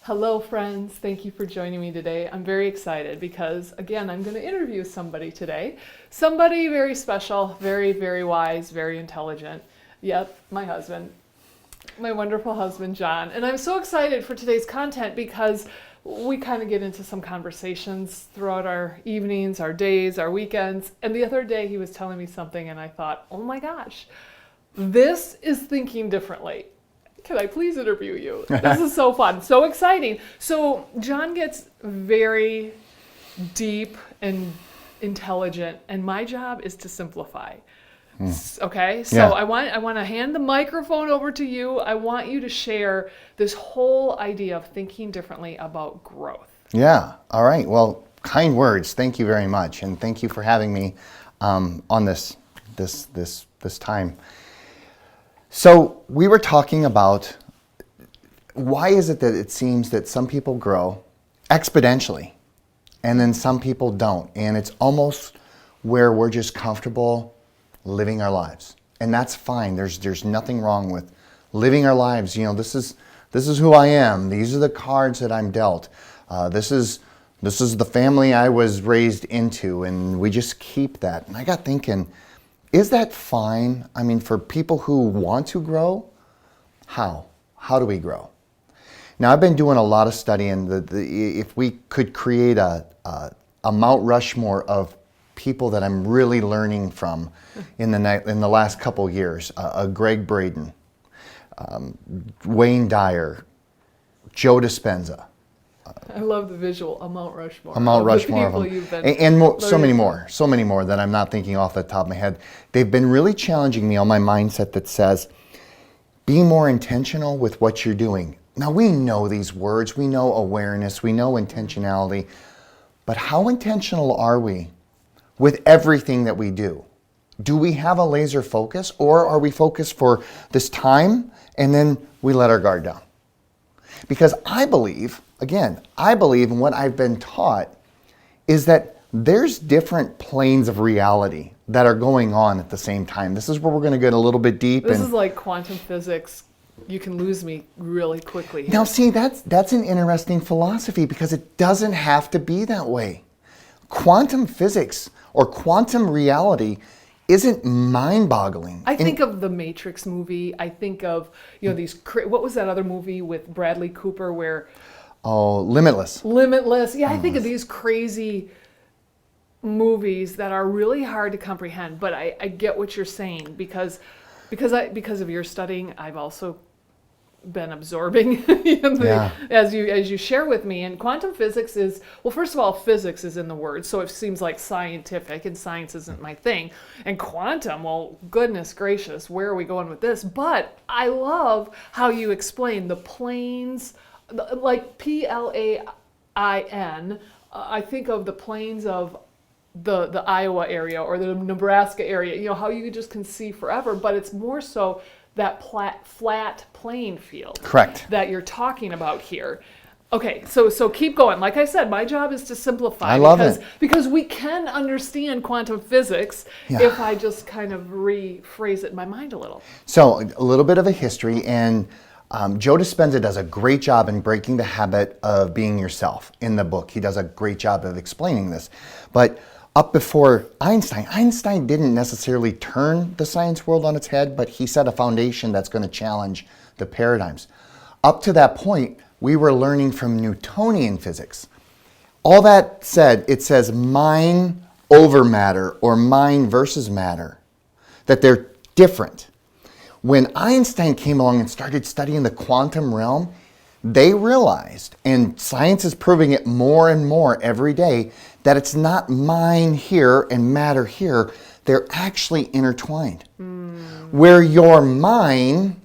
Hello, friends. Thank you for joining me today. I'm very excited because, again, I'm going to interview somebody today. Somebody very special, very, very wise, very intelligent. Yep, my husband, my wonderful husband, John. And I'm so excited for today's content because we kind of get into some conversations throughout our evenings, our days, our weekends. And the other day he was telling me something and I thought, oh my gosh, this is thinking differently. Can I please interview you? This is so fun, so exciting. So John gets very deep and intelligent, and my job is to simplify. Okay, so Yeah. I want to hand the microphone over to you. I want you to share this whole idea of thinking differently about growth. Yeah. All right. Well, kind words. Thank you very much, and thank you for having me on this time. So we were talking about why is it that it seems that some people grow exponentially, and then some people don't, and it's almost where we're just comfortable living our lives, and that's fine. There's nothing wrong with living our lives. You know, this is who I am. These are the cards that I'm dealt. This is the family I was raised into, and we just keep that. And I got thinking, is that fine? I mean, for people who want to grow, how do we grow? Now, I've been doing a lot of studying. If we could create a Mount Rushmore of people that I'm really learning from in the last couple years, Greg Braden, Wayne Dyer, Joe Dispenza. I love the visual, a Mount Rushmore. A Mount Rushmore of them. And so many more that I'm not thinking off the top of my head. They've been really challenging me on my mindset that says, be more intentional with what you're doing. Now, we know these words, we know awareness, we know intentionality, but how intentional are we with everything that we do? Do we have a laser focus, or are we focused for this time and then we let our guard down? Because I believe in what I've been taught is that there's different planes of reality that are going on at the same time. This is where we're going to get a little bit deep. This is like quantum physics. You can lose me really quickly here. Now, see, that's an interesting philosophy because it doesn't have to be that way. Quantum physics or quantum reality isn't mind-boggling. I think of the Matrix movie. I think of, these, what was that other movie with Bradley Cooper where... Oh, Limitless. Limitless. Yeah, I think of these crazy movies that are really hard to comprehend, but I get what you're saying because of your studying, I've also been absorbing as you share with me. And quantum physics is, well, first of all, physics is in the word, so it seems like scientific, and science isn't my thing. And quantum, well, goodness gracious, where are we going with this? But I love how you explain the planes, like PLAIN. I think of the planes of the Iowa area or the Nebraska area, how you just can see forever, but it's more so that flat playing field. Correct. That you're talking about here. Okay, so keep going. Like I said, my job is to simplify. I love it. Because we can understand quantum physics if I just kind of rephrase it in my mind a little. So a little bit of a history, and Joe Dispenza does a great job in breaking the habit of being yourself in the book. He does a great job of explaining this. But up before Einstein didn't necessarily turn the science world on its head, but he set a foundation that's going to challenge the paradigms. Up to that point, we were learning from Newtonian physics. All that said, it says mind over matter or mind versus matter, that they're different. When Einstein came along and started studying the quantum realm, they realized, and science is proving it more and more every day, that it's not mind here and matter here. They're actually intertwined. Where your mind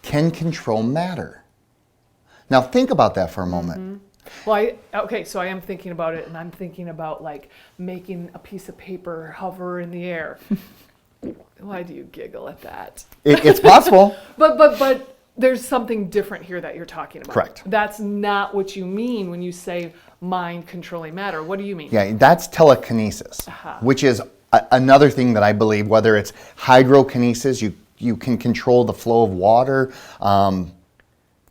can control matter. Now think about that for a moment. Well, so I am thinking about it, and I'm thinking about like making a piece of paper hover in the air. Why do you giggle at that? It's possible. But there's something different here that you're talking about. Correct. That's not what you mean when you say mind controlling matter. What do you mean? Yeah, that's telekinesis, which is another thing that I believe, whether it's hydrokinesis, you can control the flow of water.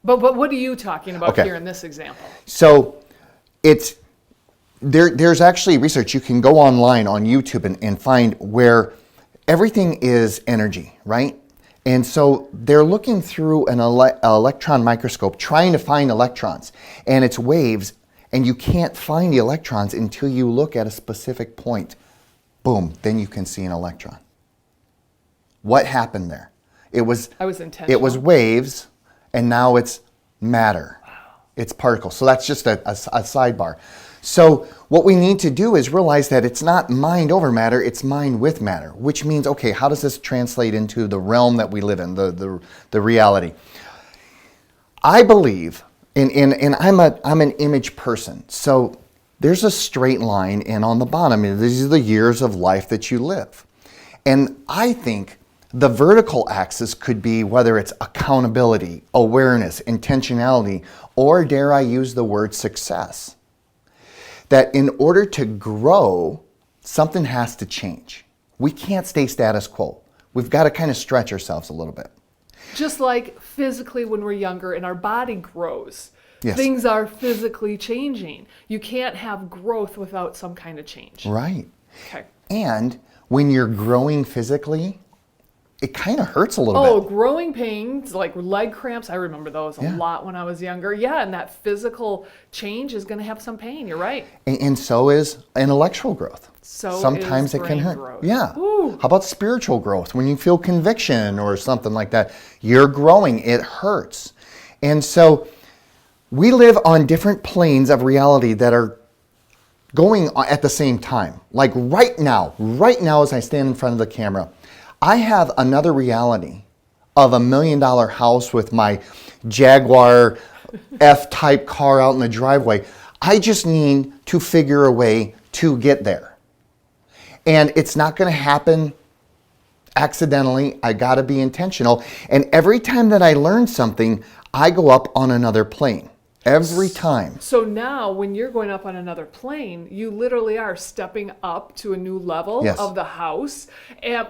But But what are you talking about Okay. here in this example? So there's actually research. You can go online on YouTube and find where everything is energy, right? And so they're looking through an electron microscope trying to find electrons, and it's waves, and you can't find the electrons until you look at a specific point. Boom, then you can see an electron. What happened there? It was intentional. It was waves, and now it's matter. Wow. It's particles. So that's just a sidebar. So what we need to do is realize that it's not mind over matter, it's mind with matter, which means, okay, how does this translate into the realm that we live in, the reality? I believe, and I'm an image person, so there's a straight line, and on the bottom, these are the years of life that you live. And I think the vertical axis could be whether it's accountability, awareness, intentionality, or dare I use the word success. That in order to grow, something has to change. We can't stay status quo. We've got to kind of stretch ourselves a little bit. Just like physically when we're younger and our body grows, Yes. things are physically changing. You can't have growth without some kind of change. Right. Okay. And when you're growing physically, it kind of hurts a little Oh, bit. growing pains, like leg cramps, I remember those a Yeah. lot when I was younger. Yeah, and that physical change is going to have some pain. You're right. And so is intellectual growth. So sometimes is it can brain hurt. growth. Yeah. Ooh. How about spiritual growth? When you feel conviction or something like that, you're growing. It hurts. And so we live on different planes of reality that are going at the same time. Like right now as I stand in front of the camera, I have another reality of $1 million house with my Jaguar F-type car out in the driveway. I just need to figure a way to get there. And it's not going to happen accidentally. I got to be intentional. And every time that I learn something, I go up on another plane. Every time. So now when you're going up on another plane, you literally are stepping up to a new level Yes. of the house,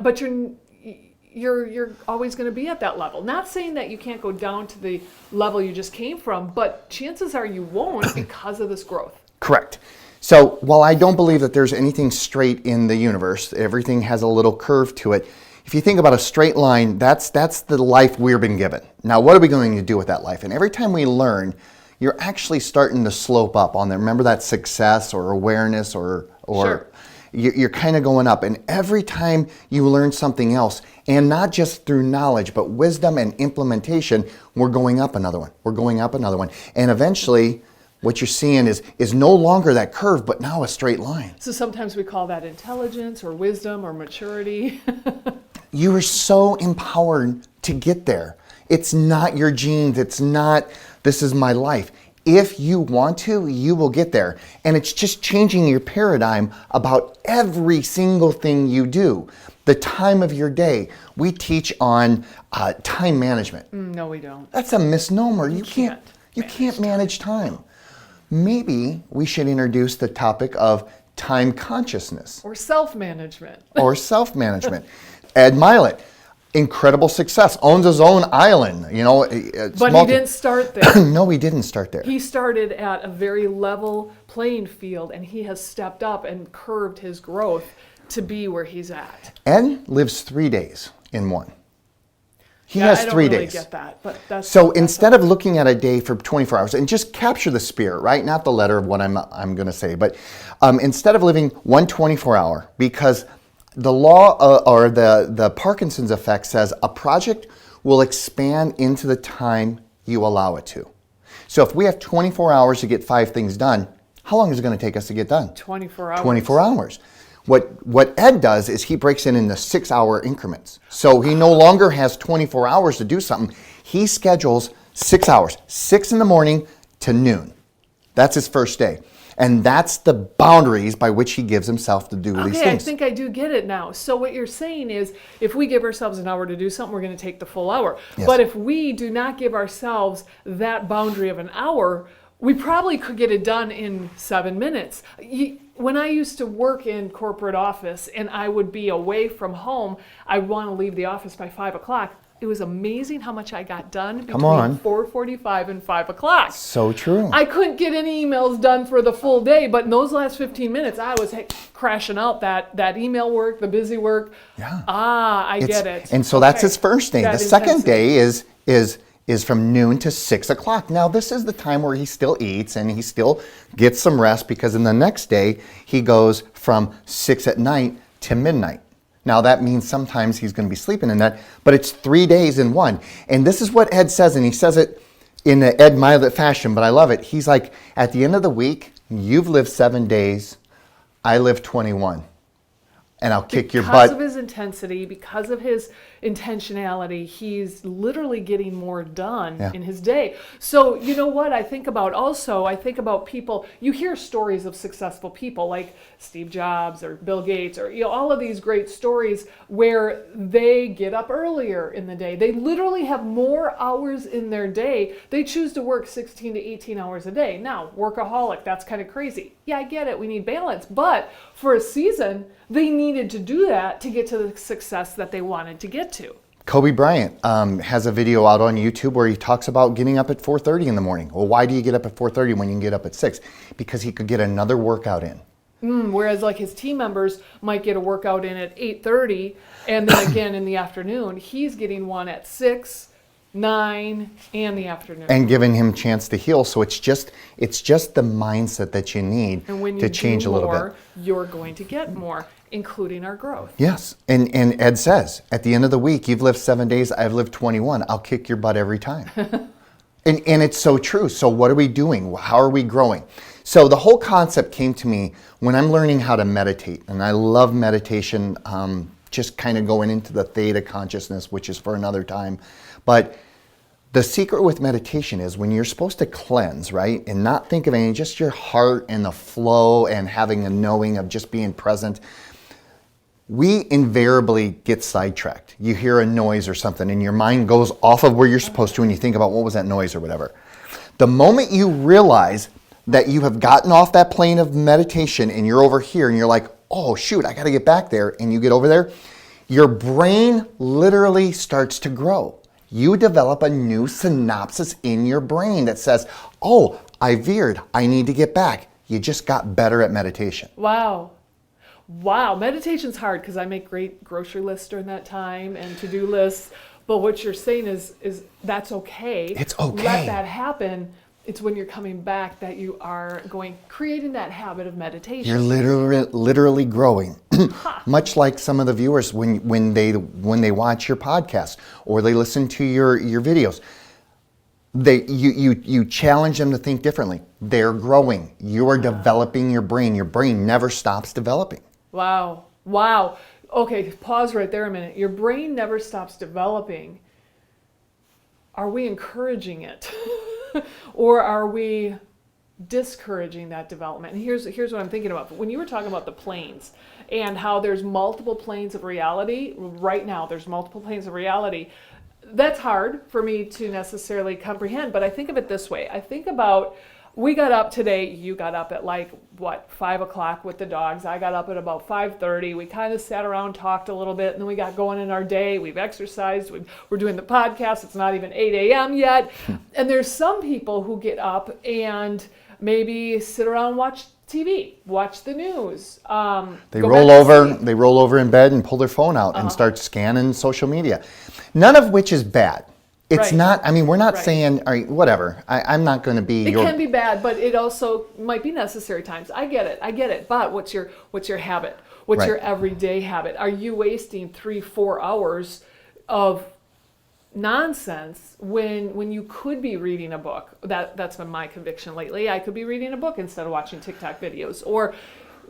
but you're always going to be at that level. Not saying that you can't go down to the level you just came from, but chances are you won't because of this growth. Correct. So while I don't believe that there's anything straight in the universe, everything has a little curve to it. If you think about a straight line, that's the life we've been given. Now, what are we going to do with that life? And every time we learn, you're actually starting to slope up on there. Remember that success or awareness or Sure. You're kind of going up. And every time you learn something else, and not just through knowledge, but wisdom and implementation, we're going up another one. We're going up another one. And eventually, what you're seeing is no longer that curve, but now a straight line. So sometimes we call that intelligence or wisdom or maturity. You are so empowered to get there. It's not your genes. It's not, this is my life. If you want to, you will get there. And it's just changing your paradigm about every single thing you do. The time of your day. We teach on time management. No, we don't. That's a misnomer. You can't can't manage time. Maybe we should introduce the topic of time consciousness Or self-management. or self-management. Ed Mylett, incredible success, owns his own island. You know, But he didn't start there. No, he didn't start there. He started at a very level playing field, and he has stepped up and curved his growth to be where he's at. Ed lives 3 days in one. He Yeah, has I don't 3 really days. get that, but that's So instead of looking at a day for 24 hours, and just capture the spirit, right? Not the letter of what I'm going to say, but instead of living 1 24-hour, because the law or the Parkinson's effect says a project will expand into the time you allow it to. So if we have 24 hours to get 5 things done, how long is it going to take us to get done? 24 hours. 24 hours. What Ed does is he breaks it into 6-hour increments. So he no longer has 24 hours to do something. He schedules 6 hours, 6 in the morning to noon. That's his first day. And that's the boundaries by which he gives himself to do these Okay, things. I think I do get it now. So what you're saying is if we give ourselves an hour to do something, we're going to take the full hour. Yes. But if we do not give ourselves that boundary of an hour, we probably could get it done in 7 minutes. When I used to work in corporate office and I would be away from home, I'd want to leave the office by 5 o'clock. it was amazing how much I got done Come on. between 4:45 and 5 o'clock. So true. I couldn't get any emails done for the full day, but in those last 15 minutes, I was crashing out that email work, the busy work. Yeah. I get it. And so that's his first day. That The second intensity. day is from noon to 6 o'clock. Now, this is the time where he still eats and he still gets some rest, because in the next day, he goes from 6 at night to midnight. Now, that means sometimes he's going to be sleeping in that, but it's 3 days in one. And this is what Ed says, and he says it in the Ed Mylett fashion, but I love it. He's like, at the end of the week, you've lived 7 days, I live 21. And I'll kick your butt. Because of his intensity, because of his intentionality, he's literally getting more done in his day. So you know what I think about also? I think about people, you hear stories of successful people like Steve Jobs or Bill Gates, or all of these great stories where they get up earlier in the day. They literally have more hours in their day. They choose to work 16 to 18 hours a day. Now, workaholic, that's kind of crazy. Yeah, I get it. We need balance. But for a season, they needed to do that to get to the success that they wanted to get to. Kobe Bryant has a video out on YouTube where he talks about getting up at 4:30 in the morning. Well, why do you get up at 4:30 when you can get up at 6? Because he could get another workout in. Whereas like his team members might get a workout in at 8:30 and then again in the afternoon. He's getting one at 6, 9, and the afternoon. And giving him a chance to heal. So it's just the mindset that you need And when you to change do a little more, bit. you're going to get more, including our growth. Yes. And Ed says, at the end of the week, you've lived 7 days, I've lived 21. I'll kick your butt every time. and it's so true. So what are we doing? How are we growing? So the whole concept came to me when I'm learning how to meditate. And I love meditation, just kind of going into the theta consciousness, which is for another time. But the secret with meditation is when you're supposed to cleanse, right? And not think of anything, just your heart and the flow and having a knowing of just being present. We invariably get sidetracked. You hear a noise or something and your mind goes off of where you're supposed to and you think about what was that noise or whatever. The moment you realize that you have gotten off that plane of meditation and you're over here and you're like, oh shoot, I gotta get back there, and you get over there, your brain literally starts to grow. You develop a new synapses in your brain that says, oh, I veered, I need to get back. You just got better at meditation. Wow. Meditation's hard because I make great grocery lists during that time and to-do lists. But what you're saying is that's okay. It's okay. Let that happen. It's when you're coming back that you are creating that habit of meditation. You're literally growing. Much like some of the viewers when they watch your podcast or they listen to your videos. You challenge them to think differently. They're growing. You are developing your brain. Your brain never stops developing. Wow. Okay, pause right there a minute. Your brain never stops developing. Are we encouraging it? Or are we discouraging that development? And here's what I'm thinking about. When you were talking about the planes and how there's multiple planes of reality, right now there's multiple planes of reality. That's hard for me to necessarily comprehend, but I think of it this way. I think about, we got up today, you got up at 5 o'clock with the dogs. I got up at about 5:30. We kind of sat around, talked a little bit, and then we got going in our day. We've exercised. We're doing the podcast. It's not even 8 a.m. yet. And there's some people who get up and maybe sit around and watch TV, watch the news. They roll over in bed and pull their phone out and start scanning social media. None of which is bad. It's not, we're not saying, all right, whatever. I'm not going to be It can be bad, but it also might be necessary times. I get it. But what's your habit? What's your everyday habit? Are you wasting 3-4 hours of nonsense when you could be reading a book? That's been my conviction lately. I could be reading a book instead of watching TikTok videos. Or,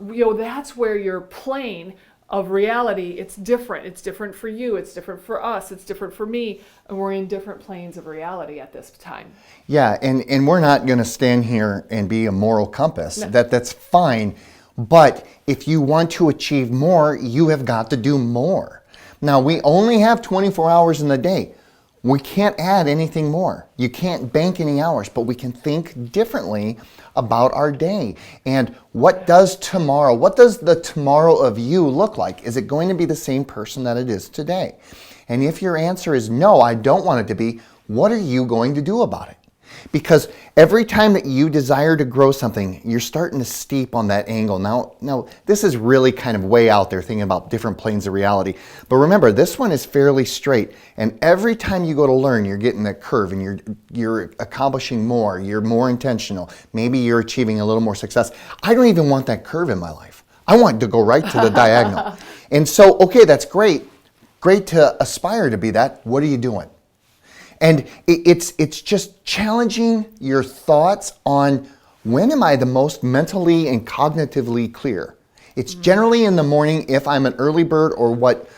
that's where you're playing of reality. It's different. It's different for you. It's different for us. It's different for me. And we're in different planes of reality at this time. Yeah, and we're not going to stand here and be a moral compass. No. That's fine. But if you want to achieve more, you have got to do more. Now, we only have 24 hours in the day. We can't add anything more. You can't bank any hours, but we can think differently about our day. And what does the tomorrow of you look like? Is it going to be the same person that it is today? And if your answer is no, I don't want it to be, what are you going to do about it? Because every time that you desire to grow something, you're starting to steep on that angle. Now, this is really kind of way out there thinking about different planes of reality. But remember, this one is fairly straight. And every time you go to learn, you're getting that curve and you're accomplishing more. You're more intentional. Maybe you're achieving a little more success. I don't even want that curve in my life. I want to go right to the diagonal. And so, okay, that's great. Great to aspire to be that. What are you doing? And it's just challenging your thoughts on when am I the most mentally and cognitively clear. It's generally in the morning if I'm an early bird, or what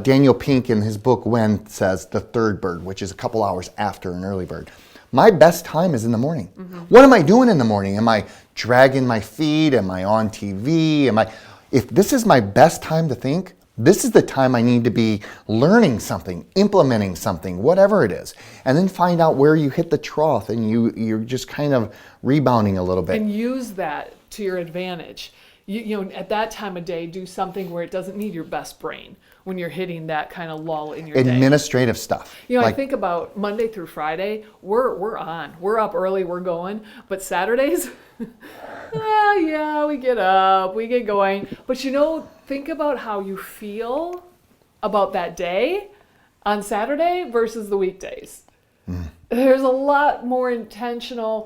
Daniel Pink in his book When says, the third bird, which is a couple hours after an early bird. My best time is in the morning. What am I doing in the morning? Am I dragging my feet? Am I on TV? If this is my best time to think, this is the time I need to be learning something, implementing something, whatever it is. And then find out where you hit the trough and you're just kind of rebounding a little bit. And use that to your advantage. You know, at that time of day, do something where it doesn't need your best brain when you're hitting that kind of lull in your day. Administrative stuff. You know, I think about Monday through Friday, we're on. We're up early, we're going. But Saturdays, yeah, we get up, we get going. But you know, think about how you feel about that day on Saturday versus the weekdays. There's a lot more intensity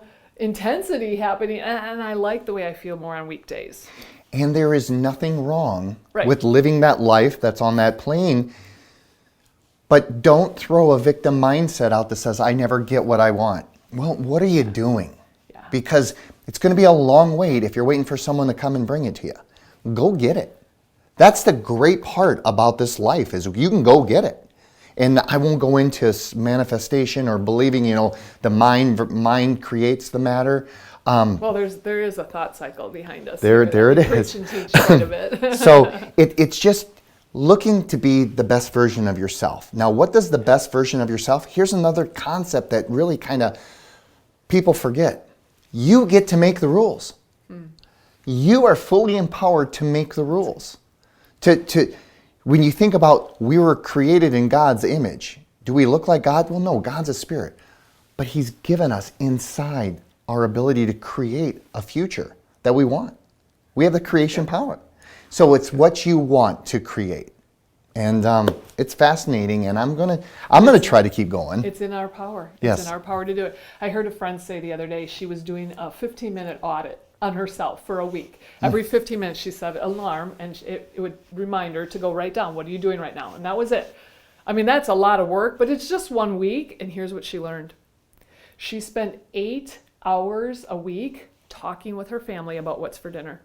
happening, and I like the way I feel more on weekdays. And there is nothing wrong with living that life that's on that plane, but don't throw a victim mindset out that says, I never get what I want. Well, what are you doing? Yeah. Because it's going to be a long wait if you're waiting for someone to come and bring it to you. Go get it. That's the great part about this life, is you can go get it. And I won't go into manifestation or believing, the mind creates the matter. Well, there is a thought cycle behind us. There it is. Preach and teach quite a bit. So it's just looking to be the best version of yourself. Now, what does the best version of yourself? Here's another concept that really kind of people forget. You get to make the rules. You are fully empowered to make the rules. When you think about, we were created in God's image. Do we look like God? Well, no, God's a spirit. But He's given us inside our ability to create a future that we want. We have the creation power. So it's what you want to create. And it's fascinating, and I'm gonna try to keep going. It's in our power. Yes. It's in our power to do it. I heard a friend say the other day she was doing a 15-minute audit on herself for a week. Every 15 minutes she set an alarm, and it would remind her to go write down, what are you doing right now? And that was it. I mean, that's a lot of work, but it's just 1 week, and here's what she learned. She spent 8 hours a week talking with her family about what's for dinner.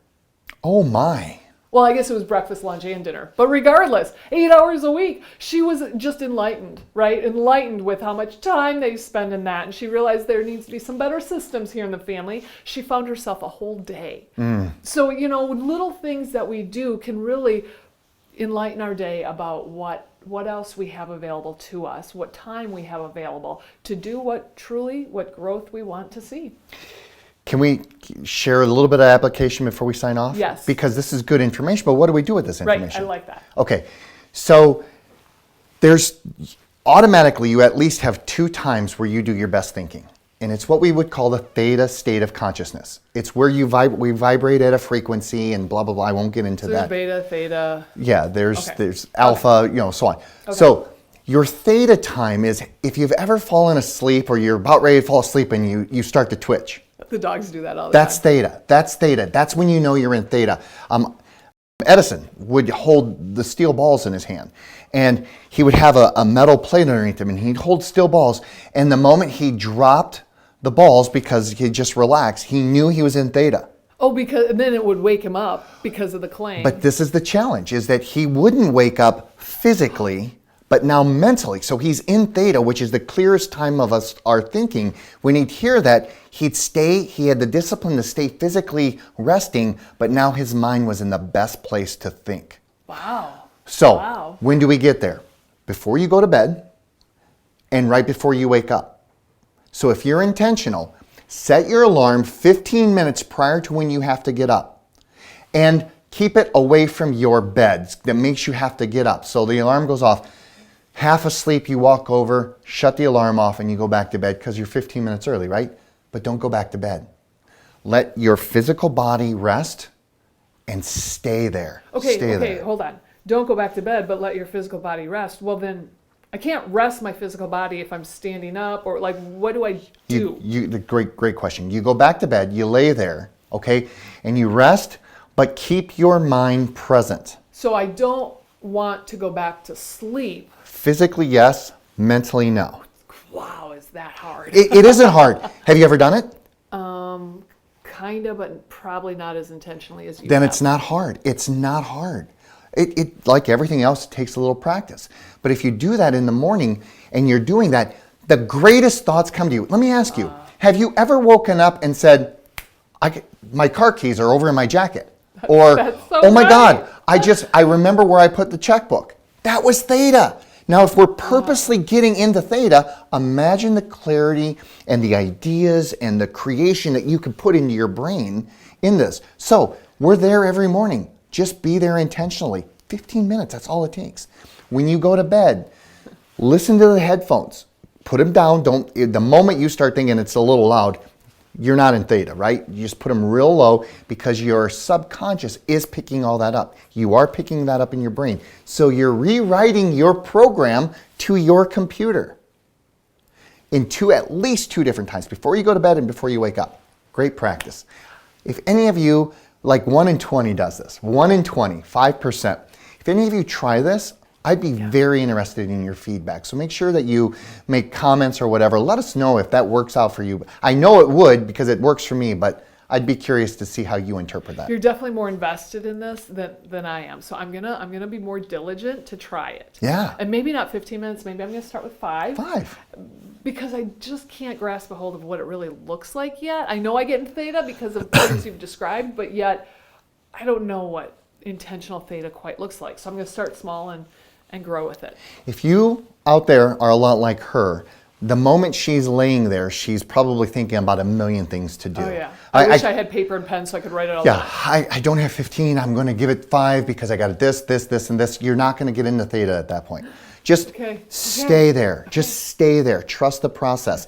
Oh my. Well, I guess it was breakfast, lunch, and dinner. But regardless, 8 hours a week, she was just enlightened, right? Enlightened with how much time they spend in that. And she realized there needs to be some better systems here in the family. She found herself a whole day. So, little things that we do can really enlighten our day about what else we have available to us, what time we have available to do what growth we want to see. Can we share a little bit of application before we sign off? Yes. Because this is good information, but what do we do with this information? Right, I like that. Okay, so there's automatically, you at least have 2 times where you do your best thinking. And it's what we would call the theta state of consciousness. It's where we vibrate at a frequency and blah, blah, blah. I won't get into So that. There's beta, theta. Yeah, there's alpha, so on. Okay. So your theta time is if you've ever fallen asleep or you're about ready to fall asleep and you start to twitch. The dogs do that all the That's time. theta. That's theta. That's when you know you're in theta. Edison would hold the steel balls in his hand, and he would have a metal plate underneath him, and he'd hold steel balls. And the moment he dropped the balls, because he just relaxed, he knew he was in theta. Oh, and then it would wake him up because of the clang. But this is the challenge, is that he wouldn't wake up physically, but now mentally. So he's in theta, which is the clearest time of our thinking. When he'd hear that, he had the discipline to stay physically resting, but now his mind was in the best place to think. Wow. So when do we get there? Before you go to bed, and right before you wake up. So if you're intentional, set your alarm 15 minutes prior to when you have to get up. And keep it away from your bed that makes you have to get up. So the alarm goes off. Half asleep, you walk over, shut the alarm off, and you go back to bed because you're 15 minutes early, right? But don't go back to bed. Let your physical body rest and stay there. Okay, stay there. hold on. Don't go back to bed, but let your physical body rest. Well, then I can't rest my physical body if I'm standing up, or like, what do I do? Great question. You go back to bed, you lay there, okay, and you rest, but keep your mind present. So I don't want to go back to sleep. Physically, yes. Mentally, no. Wow, is that hard? It isn't hard. Have you ever done it? Kind of, but probably not as intentionally as you Then have. it's not hard. It's not hard. It like everything else, it takes a little practice. But if you do that in the morning and you're doing that, the greatest thoughts come to you. Let me ask you, have you ever woken up and said, my car keys are over in my jacket? Or, That's so oh my right. God, I remember where I put the checkbook. That was theta. Now, if we're purposely getting into theta, imagine the clarity and the ideas and the creation that you could put into your brain in this. So we're there every morning. Just be there intentionally. 15 minutes, that's all it takes. When you go to bed, listen to the headphones. Put them down. The moment you start thinking it's a little loud, you're not in theta, right? You just put them real low because your subconscious is picking all that up. You are picking that up in your brain. So you're rewriting your program to your computer in at least two different times, before you go to bed and before you wake up. Great practice. If any of you, like 1 in 20 does this, 1 in 20, 5%. If any of you try this, I'd be very interested in your feedback. So make sure that you make comments or whatever. Let us know if that works out for you. I know it would because it works for me, but I'd be curious to see how you interpret that. You're definitely more invested in this than I am. So I'm gonna be more diligent to try it. Yeah. And maybe not 15 minutes. Maybe I'm gonna start with 5. 5. Because I just can't grasp a hold of what it really looks like yet. I know I get in theta because of things you've described, but yet I don't know what intentional theta quite looks like. So I'm gonna start small and grow with it. If you out there are a lot like her, the moment she's laying there, she's probably thinking about a million things to do. Oh yeah. I wish I had paper and pen so I could write it all down. I don't have 15. I'm going to give it 5 because I got this, and this. You're not going to get into theta at that point. Just stay there. Just stay there. Trust the process.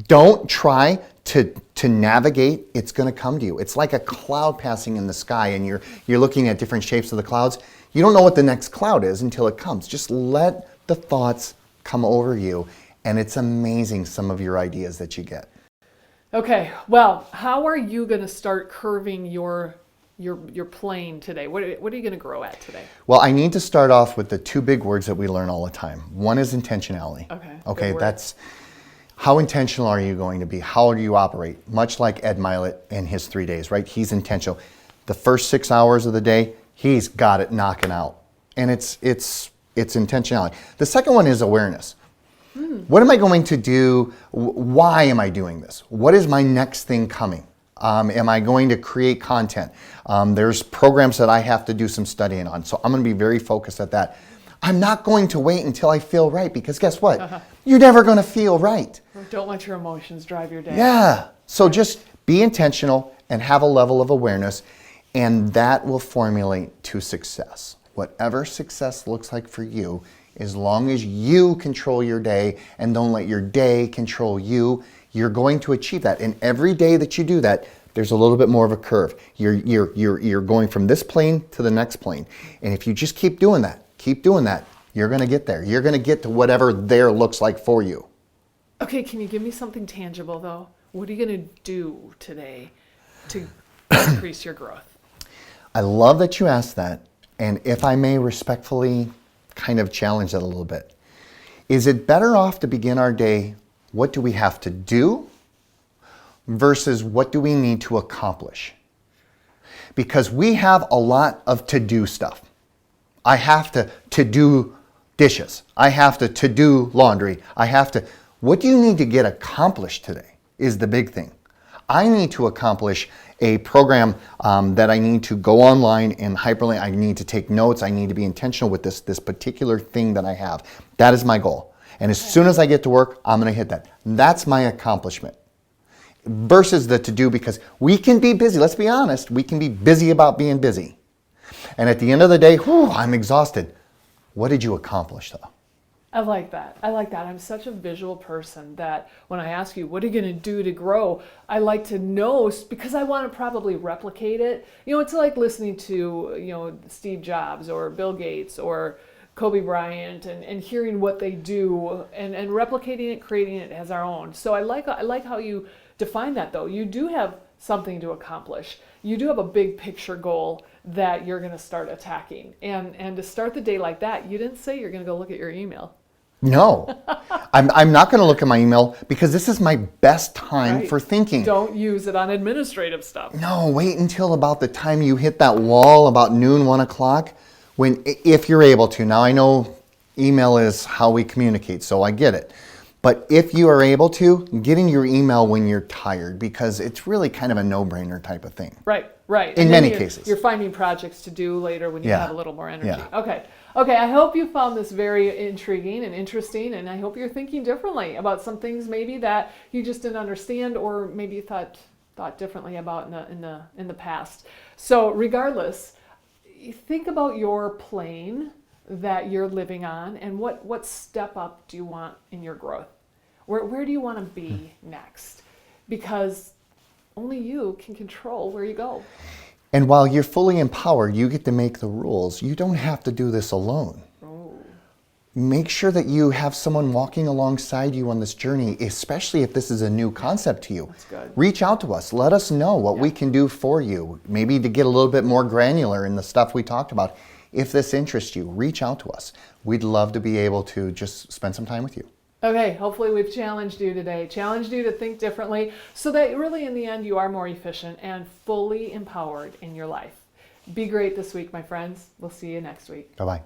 Don't try to navigate. It's going to come to you. It's like a cloud passing in the sky, and you're looking at different shapes of the clouds. You don't know what the next cloud is until it comes. Just let the thoughts come over you, and it's amazing some of your ideas that you get. Okay, well, how are you going to start curving your plane today? What are you going to grow at today? Well, I need to start off with the 2 big words that we learn all the time. One is intentionality. Okay, that's how intentional are you going to be? How do you operate? Much like Ed Mylett in his 3 days, right? He's intentional. The first 6 hours of the day, he's got it knocking out. And it's intentionality. The second one is awareness. What am I going to do? Why am I doing this? What is my next thing coming? Am I going to create content? There's programs that I have to do some studying on. So I'm going to be very focused at that. I'm not going to wait until I feel right, because guess what? You're never going to feel right. Don't let your emotions drive your day. Yeah. So just be intentional and have a level of awareness, and that will formulate to success. Whatever success looks like for you, as long as you control your day and don't let your day control you, you're going to achieve that. And every day that you do that, there's a little bit more of a curve. You're going from this plane to the next plane. And if you just keep doing that, you're going to get there. You're going to get to whatever there looks like for you. Okay, can you give me something tangible, though? What are you going to do today to increase your growth? I love that you asked that. And if I may respectfully kind of challenge that a little bit. Is it better off to begin our day, what do we have to do, versus what do we need to accomplish? Because we have a lot of to-do stuff. I have to do dishes. I have to do laundry. What do you need to get accomplished today is the big thing. I need to accomplish a program that I need to go online and hyperlink. I need to take notes. I need to be intentional with this particular thing that I have. That is my goal. And as soon as I get to work, I'm going to hit that. That's my accomplishment. Versus the to do, because we can be busy. Let's be honest. We can be busy about being busy. And at the end of the day, whew, I'm exhausted. What did you accomplish though? I like that. I like that. I'm such a visual person that when I ask you, what are you going to do to grow? I like to know because I want to probably replicate it. You know, it's like listening to, Steve Jobs or Bill Gates or Kobe Bryant and hearing what they do and replicating it, creating it as our own. So I like how you define that though. You do have something to accomplish. You do have a big picture goal that you're going to start attacking. And to start the day like that, you didn't say you're going to go look at your email. No, I'm not going to look at my email because this is my best time Right. for thinking. Don't use it on administrative stuff. No, wait until about the time you hit that wall about noon, 1 o'clock, if you're able to. Now I know email is how we communicate, so I get it. But if you are able to, get in your email when you're tired because it's really kind of a no-brainer type of thing. Right. In And then many you're, cases. You're finding projects to do later when you Yeah. have a little more energy. Yeah. Okay, I hope you found this very intriguing and interesting, and I hope you're thinking differently about some things maybe that you just didn't understand or maybe you thought differently about in the past. So regardless, you think about your plane that you're living on and what step up do you want in your growth? Where do you want to be next? Because only you can control where you go. And while you're fully empowered, you get to make the rules. You don't have to do this alone. Oh. Make sure that you have someone walking alongside you on this journey, especially if this is a new concept to you. That's good. Reach out to us. Let us know what we can do for you. Maybe to get a little bit more granular in the stuff we talked about. If this interests you, reach out to us. We'd love to be able to just spend some time with you. Okay, hopefully we've challenged you today, challenged you to think differently so that really in the end you are more efficient and fully empowered in your life. Be great this week, my friends. We'll see you next week. Bye-bye.